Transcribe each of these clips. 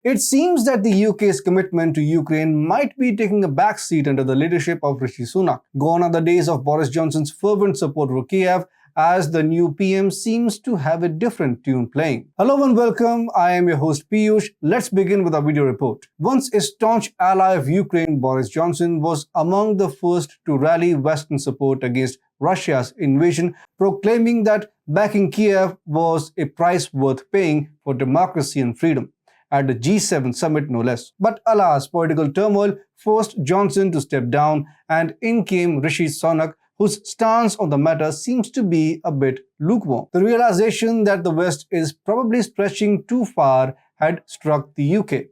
It seems that the UK's commitment to Ukraine might be taking a backseat under the leadership of Rishi Sunak. Gone are the days of Boris Johnson's fervent support for Kiev, as the new PM seems to have a different tune playing. Hello and welcome, I am your host Piyush. Let's begin with our video report. Once a staunch ally of Ukraine, Boris Johnson was among the first to rally Western support against Russia's invasion, proclaiming that backing Kiev was a price worth paying for democracy and freedom. At the G7 summit no less. But alas, political turmoil forced Johnson to step down, and in came Rishi Sunak, whose stance on the matter seems to be a bit lukewarm. The realization that the West is probably stretching too far had struck the UK.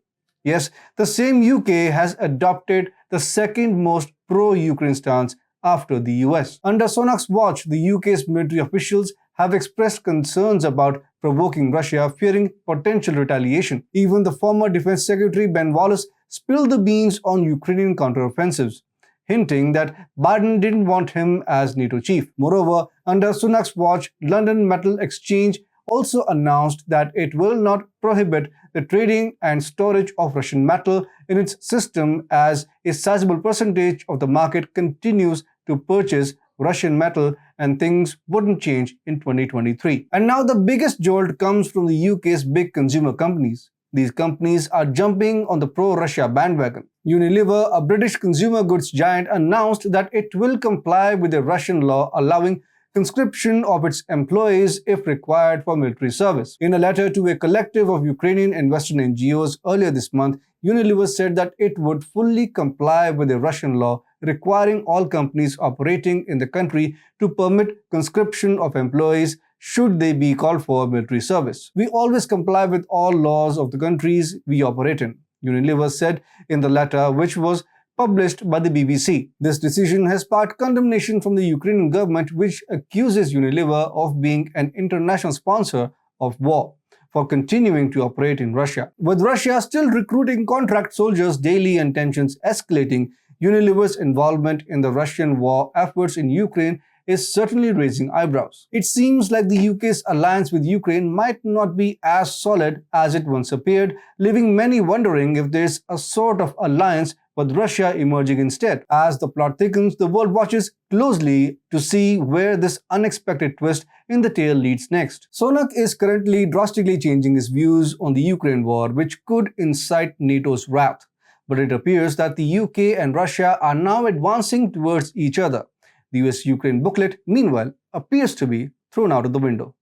Yes, the same UK has adopted the second most pro-Ukraine stance after the US. Under Sunak's watch, the UK's military officials have expressed concerns about provoking Russia, fearing potential retaliation. Even the former Defense Secretary Ben Wallace spilled the beans on Ukrainian counteroffensives, hinting that Biden didn't want him as NATO chief. Moreover, under Sunak's watch, London Metal Exchange also announced that it will not prohibit the trading and storage of Russian metal in its system, as a sizable percentage of the market continues to purchase Russian metal, and things wouldn't change in 2023. And now the biggest jolt comes from the UK's big consumer companies. These companies are jumping on the pro-Russia bandwagon. Unilever, a British consumer goods giant, announced that it will comply with a Russian law allowing conscription of its employees if required for military service. In a letter to a collective of Ukrainian and Western NGOs earlier this month, Unilever said that it would fully comply with a Russian law requiring all companies operating in the country to permit conscription of employees should they be called for military service. We always comply with all laws of the countries we operate in, Unilever said in the letter, which was published by the BBC. This decision has sparked condemnation from the Ukrainian government, which accuses Unilever of being an international sponsor of war for continuing to operate in Russia. With Russia still recruiting contract soldiers daily and tensions escalating, Unilever's involvement in the Russian war efforts in Ukraine is certainly raising eyebrows. It seems like the UK's alliance with Ukraine might not be as solid as it once appeared, leaving many wondering if there's a sort of alliance with Russia emerging instead. As the plot thickens, the world watches closely to see where this unexpected twist in the tale leads next. Sunak is currently drastically changing his views on the Ukraine war, which could incite NATO's wrath. But it appears that the UK and Russia are now advancing towards each other. The US-Ukraine booklet, meanwhile, appears to be thrown out of the window.